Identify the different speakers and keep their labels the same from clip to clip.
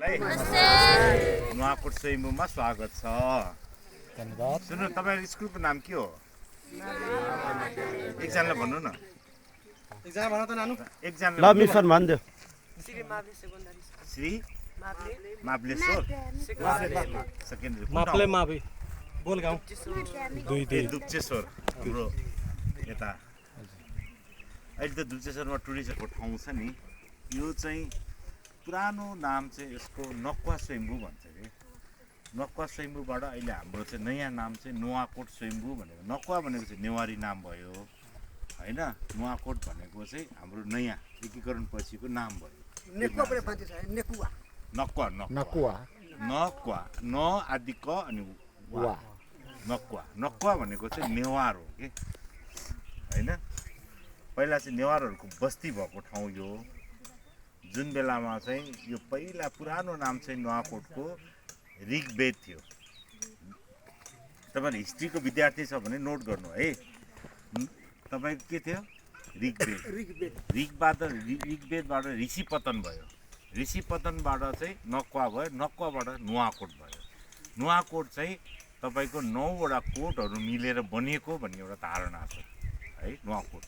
Speaker 1: भाइ नुवाकोट स्वयम्भूमा स्वागत छ।
Speaker 2: धन्यवाद।
Speaker 1: सुन्नु तपाईहरुको स्कुलको नाम के हो? एकजनालाई भन्नु न।
Speaker 3: एकजना भन त नानु।
Speaker 1: एकजनाले
Speaker 2: ल मिसन भनिदेऊ।
Speaker 1: श्री माप्लेश्वर सेकेन्डरी
Speaker 3: माप्ले मापी बोल गाउँ
Speaker 1: दुप्चेश्वर हाम्रो यता अहिले त दुप्चेश्वरमा टुरिस्टहरूको ठाउँ छ नि। यो चाहिँ पुरानो नाम चाहिँ यसको नक्वा स्वयम्भू भन्छ कि। नक्वा स्वयम्भूबाट अहिले हाम्रो चाहिँ नयाँ नाम चाहिँ नुवाकोट स्वयम्भू भनेको। नक्वा भनेको चाहिँ नेवारी नाम भयो होइन। नुवाकोट भनेको चाहिँ हाम्रो नयाँ एकीकरण पछिको नाम भयो। नक्वा नक्वा नक्वा न आदि क अनि वा नक्वा। नक्वा भनेको चाहिँ नेवार हो कि होइन। पहिला चाहिँ नेवारहरूको बस्ती भएको ठाउँ यो। जुन बेलामा चाहिँ यो पहिला पुरानो नाम चाहिँ नुवाकोटको ऋग्वेद थियो। तपाईँ हिस्ट्रीको विद्यार्थी छ भने नोट गर्नु है। तपाईँको के थियो? ऋग्वेदबाट ऋषि पतन भयो। ऋषि पतनबाट चाहिँ नक्वा भयो। नक्वाबाट नुवाकोट भयो। नुवाकोट चाहिँ तपाईँको 9वटा कोटहरू मिलेर बनिएको भन्ने एउटा धारणा छ है। नुवाकोट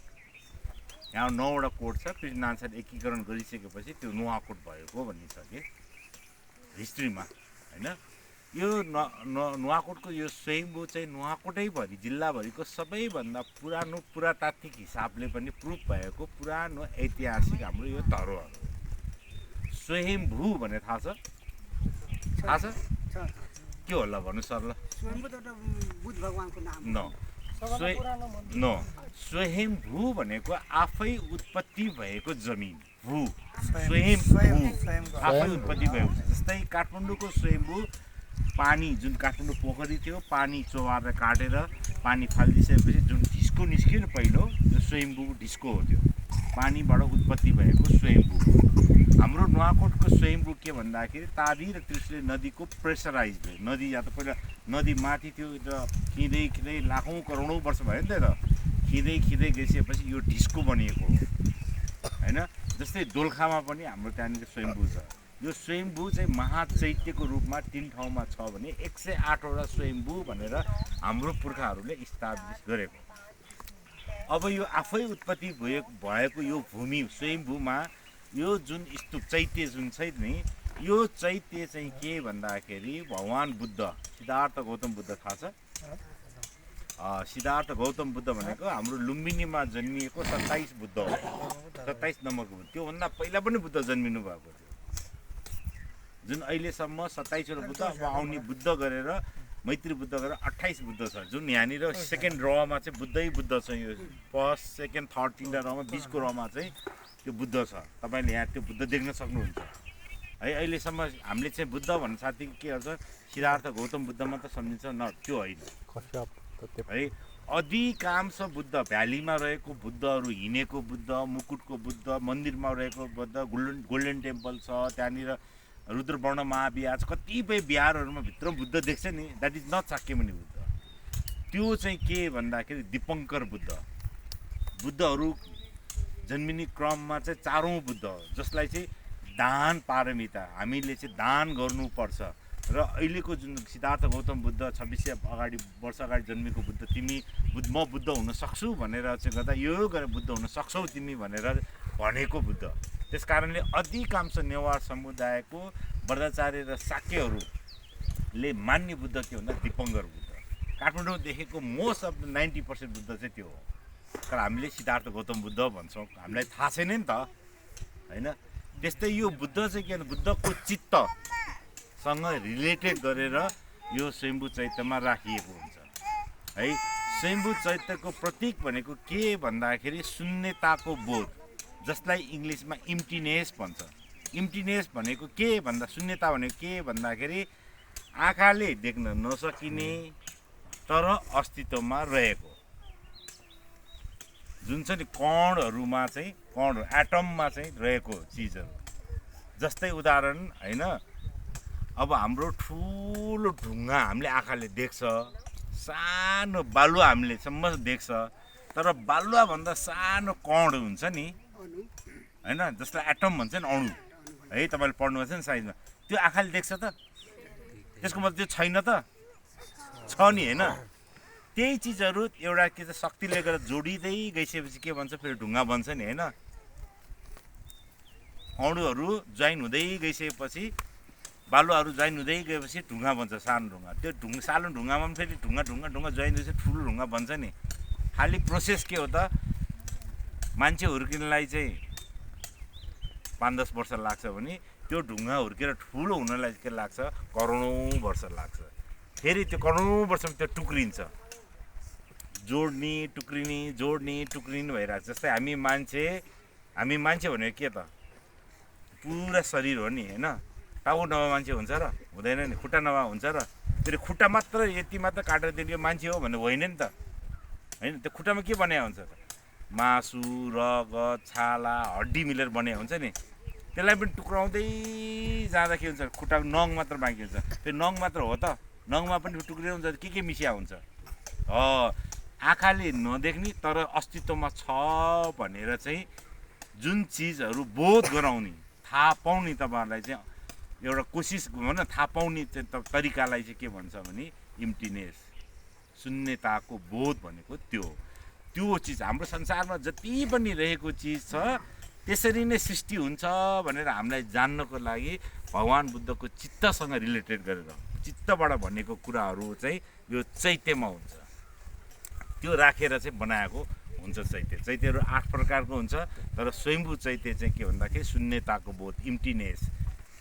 Speaker 1: यहाँ 9वटा कोट छ। पृथ्वीनारायण एकीकरण गरिसकेपछि त्यो नुवाकोट भएको भन्ने छ कि हिस्ट्रीमा होइन। यो नुवाकोटको यो स्वयम्भू चाहिँ नुवाकोटैभरि जिल्लाभरिको सबैभन्दा पुरानो पुरातात्विक हिसाबले पनि प्रुफ भएको पुरानो ऐतिहासिक हाम्रो यो धरोहर हो। स्वयम्भू भने थाहा छ? थाहा छ के होला भन्नु सर ल?
Speaker 4: बुद्ध भगवानको नाम
Speaker 1: न स्वयम्भू भनेको आफै उत्पत्ति भएको जमिन भू। स्वयम्भू आफै उत्पत्ति भएको। जस्तै काठमाडौँको स्वयम्भू पानी जुन काठमाडौँ पोखरी थियो पानी चोबारेर काटेर पानी फालिदिसकेपछि जुन ढिस्को निस्क्यो नि पहिलो त्यो स्वयम्भू ढिस्को हो। त्यो पानीबाट उत्पत्ति भएको स्वयम्भू। हाम्रो नुवाकोटको स्वयम्भू के भन्दाखेरि ताबी र त्रिशुली नदीको प्रेसराइज भयो। नदी या त पहिला नदी माथि थियो र खिँदै लाखौँ करोडौँ वर्ष भयो नि त। खिँदै गइसकेपछि यो ढिस्को बनिएको हो होइन। जस्तै दोलखामा पनि हाम्रो त्यहाँनिर स्वयम्भू छ। यो स्वयम्भू चाहिँ महाचैत्यको रूपमा 3 ठाउँमा छ भने 108वटा स्वयम्भू भनेर हाम्रो पुर्खाहरूले इस्टाब्लिस गरेको। अब यो आफै उत्पत्ति भएको यो भूमि स्वयम्भूमा यो जुन स्तूप चैत्य जुन छ नि यो चैत्य चाहिँ के भन्दाखेरि भगवान बुद्ध सिद्धार्थ गौतम बुद्ध थाहा छ? सिद्धार्थ गौतम बुद्ध भनेको हाम्रो लुम्बिनीमा जन्मिएको 27 बुद्ध हो। 27 नम्बरको बुद्ध। त्योभन्दा पहिला पनि बुद्ध जन्मिनु भएको थियो। जुन अहिलेसम्म 27वटा बुद्ध अब आउने बुद्ध गरेर मैत्री बुद्ध गरेर 28 बुद्ध छ। जुन यहाँनिर सेकेन्ड रोमा चाहिँ बुद्धै बुद्ध छ। यो फर्स्ट सेकेन्ड थर्ड 3वटा रोमा 20को रोमा चाहिँ त्यो बुद्ध छ। तपाईँले यहाँ त्यो बुद्ध देख्न सक्नुहुन्छ है। अहिलेसम्म हामीले चाहिँ बुद्ध भन्ने साथी के गर्छ सिद्धार्थ गौतम बुद्धमा त सम्झिन्छ न, त्यो होइन है। अधिकांश बुद्ध भ्यालीमा रहेको बुद्धहरू हिँडेको बुद्ध, मुकुटको बुद्ध, मन्दिरमा रहेको बुद्ध, गोल्डन टेम्पल छ त्यहाँनिर, रुद्रवर्ण महाविहार, कतिपय बिहारहरूमा भित्र बुद्ध देख्छ नि। That is not Shakyamuni Buddha. त्यो चाहिँ के भन्दाखेरि दीपङ्कर बुद्ध। बुद्धहरू जन्मिने क्रममा चाहिँ 4औं बुद्ध हो जसलाई चाहिँ दान पारमिता हामीले चाहिँ दान गर्नुपर्छ। र अहिलेको जुन सिद्धार्थ गौतम बुद्ध 2600 वर्ष अगाडि जन्मेको बुद्ध तिमी म बुद्ध हुन सक्छु भनेर चाहिँ गर्दा यो गरेर बुद्ध हुन सक्छौ तिमी भनेर भनेको बुद्ध। त्यस कारणले अधिकांश नेवार समुदायको बर्दाचार्य र शाक्यहरूले मान्ने बुद्ध के भन्दा दीपङ्कर बुद्ध। काठमाडौँ देखेको मोस्ट अफ द 90% बुद्ध चाहिँ त्यो हो। तर हामीले सिद्धार्थ गौतम बुद्ध भन्छौँ, हामीलाई थाहा छैन नि त होइन। त्यस्तै यो बुद्ध चाहिँ के भन्दा बुद्धको चित्तसँग रिलेटेड गरेर यो स्वयम्भू चैत्यमा राखिएको हुन्छ है। स्वयम्भू चैत्यको प्रतीक भनेको के भन्दाखेरि शून्यताको बोध, जसलाई इङ्ग्लिसमा इम्प्टिनेस भन्छ। इम्प्टिनेस भनेको के भन्दा शून्यता भनेको के भन्दाखेरि आँखाले देख्न नसकिने तर अस्तित्वमा रहेको जुन छ नि कणहरूमा चाहिँ कण एटममा चाहिँ रहेको चिजहरू। जस्तै उदाहरण होइन, अब हाम्रो ठुलो ढुङ्गा हामीले आँखाले देख्छ, सानो बालुवा हामीले सम्म देख्छ, तर बालुवाभन्दा सानो कण हुन्छ नि होइन, जसलाई एटम भन्छ नि, अणु है। तपाईँले पढ्नुभएको छ नि साइन्समा। त्यो आँखाले देख्छ त? त्यसको मतलब त्यो छैन त? छ नि होइन? त्यही चिजहरू एउटा के त शक्तिले गरेर जोडिँदै गइसकेपछि के भन्छ फेरि ढुङ्गा बन्छ नि होइन? अणुहरू जोइन हुँदै गइसकेपछि बालुवाहरू जोइन हुँदै गएपछि ढुङ्गा बन्छ, सानो ढुङ्गा। त्यो सानो ढुङ्गामा पनि फेरि ढुङ्गा ढुङ्गा ढुङ्गा जोइन हुँदैछ, ठुलो ढुङ्गा बन्छ नि। खालि प्रोसेस के हो त? मान्छे हुर्किनलाई चाहिँ 5-10 वर्ष लाग्छ भने त्यो ढुङ्गा हुर्केर ठुलो हुनलाई के लाग्छ? करोडौँ वर्ष लाग्छ। फेरि त्यो करोडौँ वर्षमा त्यो टुक्रिन्छ, जोड्ने टुक्रिने भइरहेको छ। जस्तै हामी मान्छे भनेको के त? पुरा शरीर हो नि होइन? टाउ नभए मान्छे हुन्छ र? हुँदैन नि। खुट्टा नभए हुन्छ र? फेरि खुट्टा मात्र यति मात्र काटेर दियो मान्छे हो भन्ने होइन नि त होइन? त्यो खुट्टामा के बनाएको हुन्छ त? मासु, रगत, छाला, हड्डी मिलेर बनाएको हुन्छ नि। त्यसलाई पनि टुक्राउँदै जाँदा के हुन्छ? खुट्टाको नङ मात्र बाँकी हुन्छ। त्यो नङ मात्र हो त? नङमा पनि टुक्रिएर हुन्छ, के मिसिया हुन्छ? आँखाले नदेख्ने तर अस्तित्वमा छ भनेर चाहिँ जुन चिजहरू बोध गराउने, थाहा पाउने तपाईँहरूलाई चाहिँ एउटा कोसिस भनौँ न, थाहा पाउने तरिकालाई चाहिँ के भन्छ भने इम्प्टिनेस, शून्यताको बोध भनेको त्यो चिज। हाम्रो संसारमा जति पनि रहेको चिज छ त्यसरी नै सृष्टि हुन्छ भनेर हामीलाई जान्नको लागि भगवान बुद्धको चित्तसँग रिलेटेड गरेर चित्तबाट भनेको कुराहरू चाहिँ यो चैत्यमा हुन्छ। त्यो राखेर चाहिँ बनाएको हुन्छ चैत्यहरू 8 प्रकारको हुन्छ। तर स्वयम्भू चैत्य चाहिँ के भन्दाखेरि शून्यताको बोध, इम्प्टिनेस,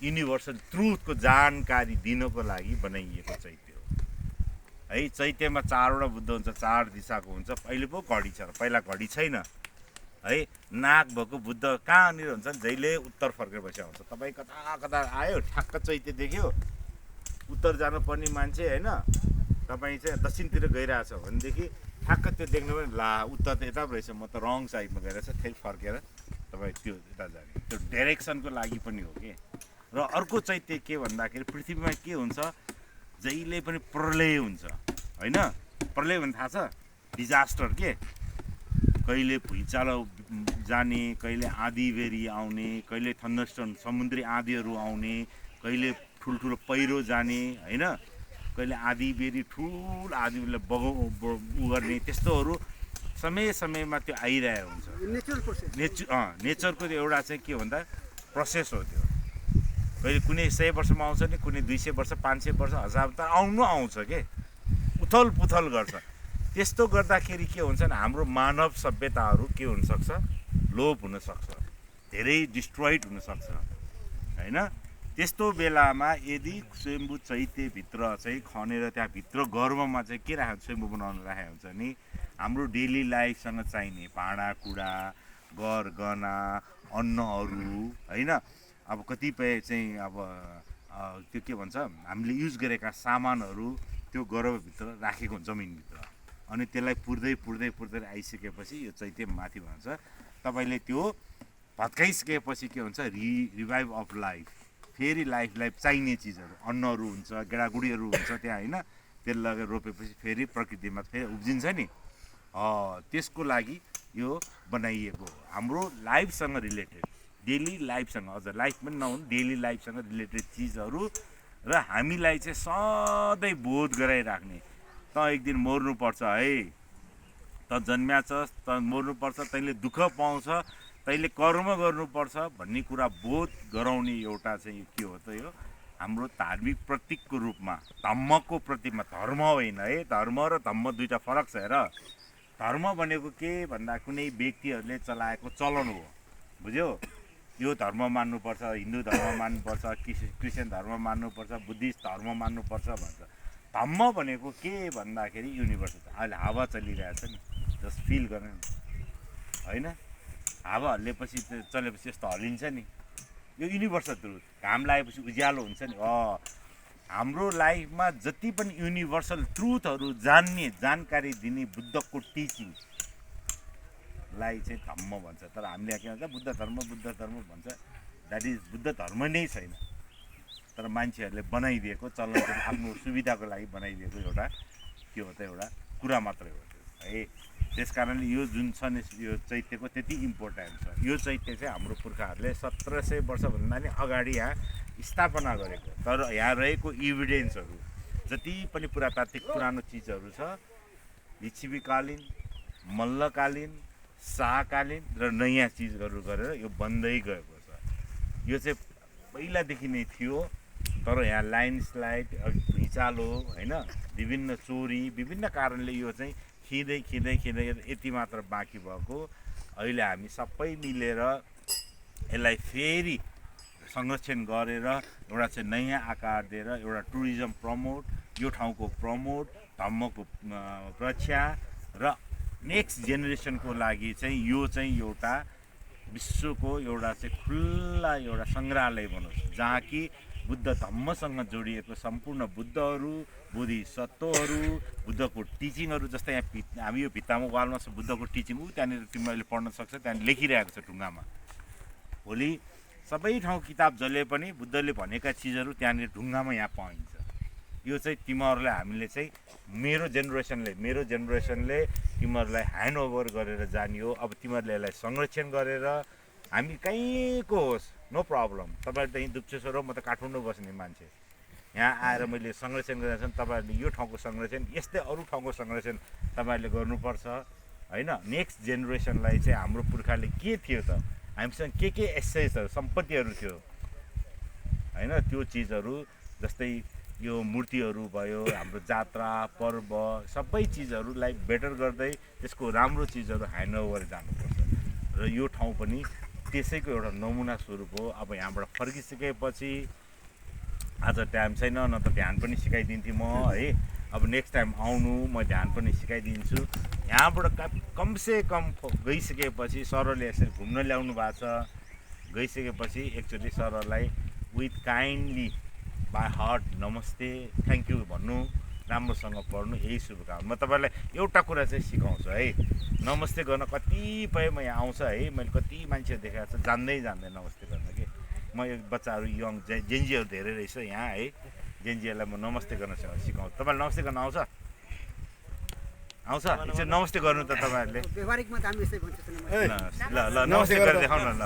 Speaker 1: युनिभर्सल ट्रुथको जानकारी दिनको लागि बनाइएको चैत्य हो है। चैत्यमा 4वटा बुद्ध हुन्छ, 4 दिशाको हुन्छ। अहिले पो घडी छ, पहिला घडी छैन है। नाक भएको बुद्ध कहाँनिर हुन्छ? जहिले उत्तर फर्केर बसेको हुन्छ। तपाईँ कता आयो, ठ्याक्क चैत्य देख्यो, उत्तर जानुपर्ने मान्छे होइन, तपाईँ चाहिँ दक्षिणतिर गइरहेछ भनेदेखि ठ्याक्क त्यो देख्नु पनि ला उत्तर त यता रहेछ, म त रङ साइडमा गइरहेछ, फेरि फर्केर तपाईँ त्यो यता जाने। त्यो डाइरेक्सनको लागि पनि हो कि। र अर्को चैत्य के भन्दाखेरि पृथ्वीमा के हुन्छ? जहिले पनि प्रलय हुन्छ होइन? प्रलय भने थाहा छ? डिजास्टर के? कहिले भुइँचालो जाने, कहिले आँधी बेरी आउने, कहिले थन्डरस्टर्म समुद्री आँधीहरू आउने, कहिले ठुल्ठुलो पहिरो जाने होइन, कहिले आँधी बेरी ठुल आँधीले उ गर्ने, त्यस्तोहरू समयमा त्यो आइरहेको हुन्छ। नेचरको एउटा चाहिँ के भन्दा प्रोसेस हो त्यो। कहिले कुनै 100 वर्षमा आउँछ नि, कुनै 200 वर्ष, 500 वर्ष, 1000 त आउँछ के, उथल पुथल गर्छ। त्यस्तो गर्दाखेरि के हुन्छ भने हाम्रो मानव सभ्यताहरू के हुनसक्छ? लोप हुनसक्छ, धेरै डिस्ट्रोइड हुनसक्छ होइन? त्यस्तो बेलामा यदि स्वयम्भू चैत्यभित्र चाहिँ खनेर त्यहाँभित्र गर्भमा चाहिँ के राखेको, स्वयम्भू बनाउनु राखेको हुन्छ नि, हाम्रो डेली लाइफसँग चाहिने भाँडाकुँडा, गरगहना, अन्नहरू होइन, अब कतिपय चाहिँ अब त्यो के भन्छ हामीले युज गरेका सामानहरू त्यो गर्भभित्र राखेको हुन्छ जमिनभित्र। अनि त्यसलाई पुर्दै आइसकेपछि यो चैत्य माथि भन्छ। तपाईँले त्यो भत्काइसकेपछि के हुन्छ? रिभाइभ अफ लाइफ, फेरि लाइफलाई चाहिने चिजहरू, अन्नहरू हुन्छ, गेडागुडीहरू हुन्छ त्यहाँ होइन, त्यसले लगेर रोपेपछि फेरि प्रकृतिमा फेरि उब्जिन्छ नि। त्यसको लागि यो बनाइएको हाम्रो लाइफसँग रिलेटेड, डेली लाइफसँग, अझ लाइफ पनि नहुनु, डेली लाइफसँग रिलेटेड चिजहरू र हामीलाई चाहिँ सधैँ बोध गराइराख्ने। त एक दिन मर्नुपर्छ है, त जन्म्याछस्, त मर्नुपर्छ, तैँले दुःख पाउँछ, तैँले कर्म गर्नुपर्छ भन्ने कुरा बोध गराउने एउटा चाहिँ के हो त? यो हाम्रो धार्मिक प्रतीकको रूपमा, धम्मको प्रतीकमा। धर्म होइन है, धर्म र धम्म दुईवटा फरक छ हेर। धर्म भनेको के भन्दा कुनै व्यक्तिहरूले चलाएको चलन हो, बुझ्यो? यो धर्म मान्नुपर्छ, हिन्दू धर्म मान्नुपर्छ, क्रिस्चियन धर्म मान्नुपर्छ, बुद्धिस्ट धर्म मान्नुपर्छ भन्छ। धम्म भनेको के भन्दाखेरि युनिभर्स। अहिले हावा चलिरहेछ नि, जस्ट फिल गर्ने होइन, हावा हल्लेपछि चलेपछि यस्तो हल्लिन्छ नि, यो युनिभर्सल ट्रुथ। घाम लागेपछि उज्यालो हुन्छ नि। हाम्रो लाइफमा जति पनि युनिभर्सल ट्रुथहरू जान्ने, जानकारी दिने बुद्धको टिचिङलाई चाहिँ धम्म भन्छ। तर हामीले के भन्छ? बुद्ध धर्म भन्छ। द्याट इज बुद्ध धर्म नै छैन, तर मान्छेहरूले बनाइदिएको चलन आफ्नो सुविधाको लागि बनाइदिएको एउटा के हो त? एउटा कुरा मात्रै हो है। त्यस कारणले यो जुन छ नि यो चैत्यको त्यति इम्पोर्टेन्ट छ। यो चैत्य चाहिँ हाम्रो पुर्खाहरूले 1700 वर्षभन्दा नि अगाडि यहाँ स्थापना गरेको। तर यहाँ रहेको इभिडेन्सहरू जति पनि पुरातात्विक पुरानो चिजहरू छ, लिच्छवीकालीन, मल्लकालीन, शाहकालीन र नयाँ चिजहरू गरेर यो बन्दै गएको छ। यो चाहिँ पहिलादेखि नै थियो, तर यहाँ ल्यान्डस्लाइड, भुइँचालो होइन, विभिन्न चोरी, विभिन्न कारणले यो चाहिँ खिँदै यति मात्र बाँकी भएको। अहिले हामी सबै मिलेर यसलाई फेरि संरक्षण गरेर एउटा चाहिँ नयाँ आकार दिएर एउटा टुरिज्म प्रमोट, यो ठाउँको प्रमोट, धम्मको रक्षा र नेक्स्ट जेनेरेसनको लागि चाहिँ यो चाहिँ एउटा विश्वको एउटा चाहिँ खुल्ला एउटा सङ्ग्रहालय बनोस्, जहाँ कि बुद्ध धम्मसँग जोडिएको सम्पूर्ण बुद्धहरू, बोधिसत्वहरू, बुद्धको टिचिङहरू, जस्तै यहाँ हामी यो भित्तामा वालमा छ बुद्धको टिचिङ, त्यहाँनिर तिमीले पढ्न सक्छ, त्यहाँनिर लेखिरहेको छ ढुङ्गामा। भोलि सबै ठाउँ किताब जसले पनि बुद्धले भनेका चिजहरू त्यहाँनिर ढुङ्गामा यहाँ पाइन्छ। यो चाहिँ तिमीहरूलाई हामीले चाहिँ मेरो जेनेरेसनले तिमीहरूलाई ह्यान्डओभर गरेर जाने हो। अब तिमीहरूले यसलाई संरक्षण गरेर हामी कहीँको होस्, नो प्रब्लम। तपाईँहरू त यहीँ दुप्चेश्वर हो, म त काठमाडौँ बस्ने मान्छे, यहाँ आएर मैले संरक्षण गरेर छन्। तपाईँहरूले यो ठाउँको संरक्षण, यस्तै अरू ठाउँको संरक्षण तपाईँहरूले गर्नुपर्छ होइन। नेक्स्ट जेनेरेसनलाई चाहिँ हाम्रो पुर्खाले के थियो त, हामीसँग के एसेट्सहरू, सम्पत्तिहरू थियो होइन, त्यो चिजहरू जस्तै यो मूर्तिहरू भयो, हाम्रो जात्रा पर्व, सबै चिजहरूलाई बेटर गर्दै त्यसको राम्रो चिजहरू ह्यान्डओभर जानुपर्छ। र यो ठाउँ पनि त्यसैको एउटा नमुना स्वरूप हो। अब यहाँबाट फर्किसकेपछि आज टाइम छैन, न त ध्यान पनि सिकाइदिन्थेँ म है। अब नेक्स्ट टाइम आउनु म ध्यान पनि सिकाइदिन्छु। यहाँबाट कमसेकम गइसकेपछि सरले यसरी घुम्न ल्याउनु भएको छ, गइसकेपछि एकचोटि सरलाई विथ काइन्डली बाई हार्ट नमस्ते थ्याङ्क यू भन्नु, राम्रोसँग पढ्नु, यही शुभकामना। म तपाईँलाई एउटा कुरा चाहिँ सिकाउँछु है, नमस्ते गर्न कतिपय म यहाँ आउँछ है, मैले कति मान्छे देखाएको छ जान्दै नमस्ते गर्न कि। म यो बच्चाहरू यङ जेन्जीहरू धेरै रहेछ यहाँ है, जेन्जीहरूलाई म नमस्ते गर्न सिकाउँछु। तपाईँलाई नमस्ते गर्न आउँछ? एकचोटि नमस्ते गर्नु त तपाईँहरूले।
Speaker 4: व्यवहारिकमा त हामी यसै भन्छौँ
Speaker 1: ल नमस्ते गरेर देखाउनु न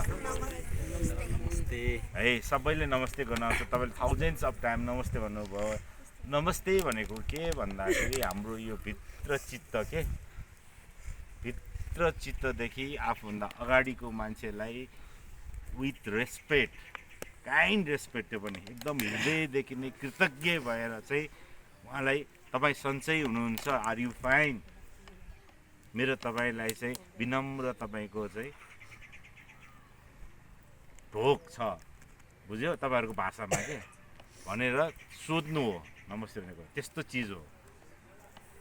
Speaker 1: है। सबैले नमस्ते गर्न आउँछ। तपाईँले थाउजन्ड्स अफ टाइम नमस्ते भन्नुभयो। नमस्ते भनेको के भन्दाखेरि हाम्रो यो भित्र चित्तदेखि आफूभन्दा अगाडिको मान्छेलाई विथ रेस्पेक्ट, काइन्ड रेस्पेक्ट, त्यो पनि एकदम हृदयदेखि नै कृतज्ञ भएर चाहिँ उहाँलाई तपाईँ सन्चै हुनुहुन्छ, आर यु फाइन, मेरो तपाईँलाई चाहिँ विनम्र तपाईँको चाहिँ ढोक छ, बुझ्यो तपाईँहरूको भाषामा के भनेर सोध्नु हो नमस्ते भनेको। त्यस्तो चिज हो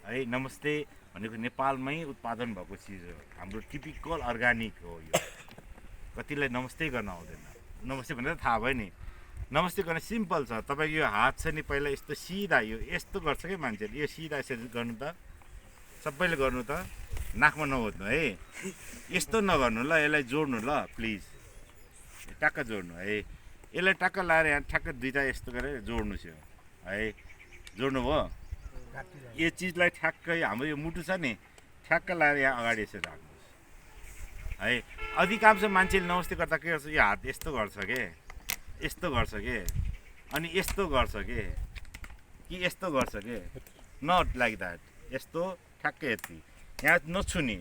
Speaker 1: है। नमस्ते भनेको नेपालमै उत्पादन भएको चिज हो, हाम्रो टिपिकल अर्ग्यानिक हो यो। कतिलाई नमस्ते गर्न आउँदैन, नमस्ते भनेर थाहा भयो नि। नमस्ते गर्न सिम्पल छ। तपाईँको यो हात छ नि, पहिला यस्तो सिधा, यो यस्तो गर्छ क्या मान्छेले, यो सिधा यसरी गर्नु त, सबैले गर्नु त, नाकमा नहोद्नु है, यस्तो नगर्नु ल, यसलाई जोड्नु ल प्लिज, टक्क जोड्नु है, यसलाई टक्क लाएर यहाँ ठ्याक्क दुईवटा यस्तो गरेर जोड्नु छ है। जोड्नु भयो, यो चिजलाई ठ्याक्कै हाम्रो यो मुटु छ नि, ठ्याक्क लाएर यहाँ अगाडि यसरी राख्नुहोस् है। अधिकांश मान्छेले नमस्ते गर्दा के गर्छ, यो हात यस्तो गर्छ के, यस्तो गर्छ के, अनि यस्तो गर्छ के, कि यस्तो गर्छ के, नट लाइक द्याट, यस्तो ठ्याक्कै यति यहाँ नछुने,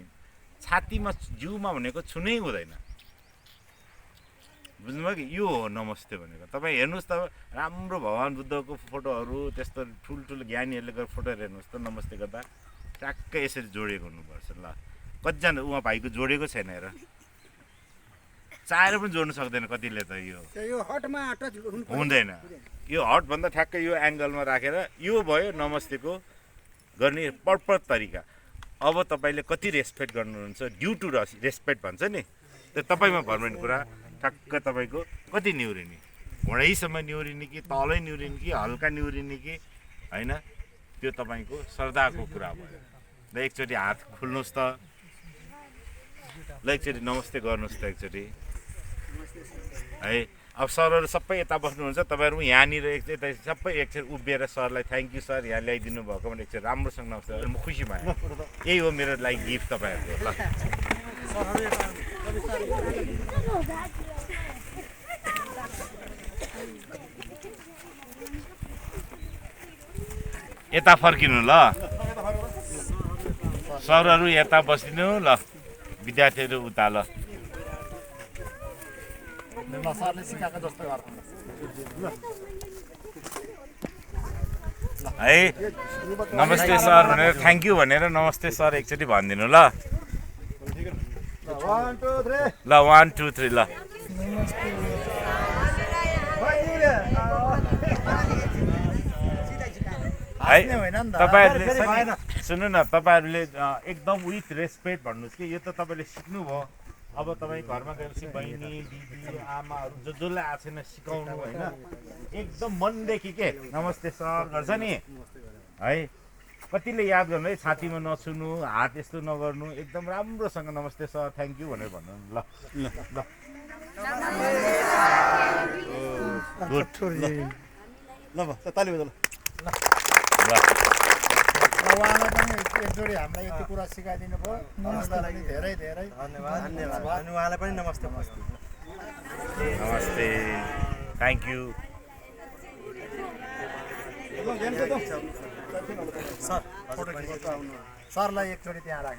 Speaker 1: छातीमा जिउमा भनेको छुनै हुँदैन, बुझ्नुभयो कि। यो हो नमस्ते भनेको। तपाईँ हेर्नुहोस् त, राम्रो भगवान् बुद्धको फोटोहरू, त्यस्तो ठुल्ठुलो ज्ञानीहरूले गरेर फोटोहरू हेर्नुहोस् त, नमस्ते गर्दा ट्याक्कै यसरी जोडेको हुनुपर्छ ल। कतिजना उहाँ भाइको जोडेको छैन हेर, चाहेर पनि जोड्नु सक्दैन कतिले त। यो
Speaker 4: हटमा टच
Speaker 1: हुँदैन, यो हटभन्दा ठ्याक्कै यो एङ्गलमा राखेर यो भयो नमस्तेको गर्ने प्रपर तरिका। अब तपाईँले कति रेस्पेक्ट गर्नुहुन्छ, ड्यु टु रेस्पेक्ट भन्छ नि, त्यो तपाईँमा भर्मेन्ट कुरा। ठ्याक्क तपाईँको कति निहुरिने, घोडैसम्म निहुरिने कि तलै निहुरिने कि हल्का निहुरिने कि होइन, त्यो तपाईँको श्रद्धाको कुरा भयो। ल एकचोटि हात खुल्नुहोस् त, ल एकचोटि नमस्ते गर्नुहोस् त एकचोटि है। अब सरहरू सबै यता बस्नुहुन्छ, तपाईँहरू यहाँनिर यता सबै एकचोटि उभिएर सरलाई थ्याङ्क यू सर यहाँ ल्याइदिनु भएको भने एकचोटि राम्रोसँग नमस्ते, म खुसी भएँ। यही हो मेरो लागि गिफ्ट तपाईँहरूको। ल यता फर्किनु ल सरहरू यता बसिदिनु ल विद्यार्थीहरू उता ल
Speaker 2: सरले सिकाएको जस्तो गर्नु
Speaker 1: है नमस्ते सर भनेर थ्याङ्क यू भनेर नमस्ते सर एकचोटि भनिदिनु ल ल 1 2 3 ल है तपाईँहरूले सुन्नु न तपाईँहरूले एकदम विथ रेस्पेक्ट भन्नुहोस् कि यो त तपाईँले सिक्नुभयो अब तपाईँ घरमा गएपछि बहिनी दिदी आमाहरू जसलाई आएको छैन सिकाउनु होइन एकदम मनदेखि के नमस्ते सर गर्छ नि है कतिले याद गर्नु है छातीमा नछुनु हात यस्तो नगर्नु एकदम राम्रोसँग नमस्ते सर थ्याङ्क यू भनेर भन्नु ल ल
Speaker 3: ल ताली बजाउनु
Speaker 2: उहाँलाई पनि एकजोडी हामीलाई यति कुरा सिकाइदिनु भयो नमस्ते लागि धेरै धेरै
Speaker 3: धन्यवाद अनि उहाँलाई पनि नमस्ते
Speaker 1: नमस्ते थ्याङ्क यू
Speaker 2: सरलाई एकचोटि त्यहाँ राख्नु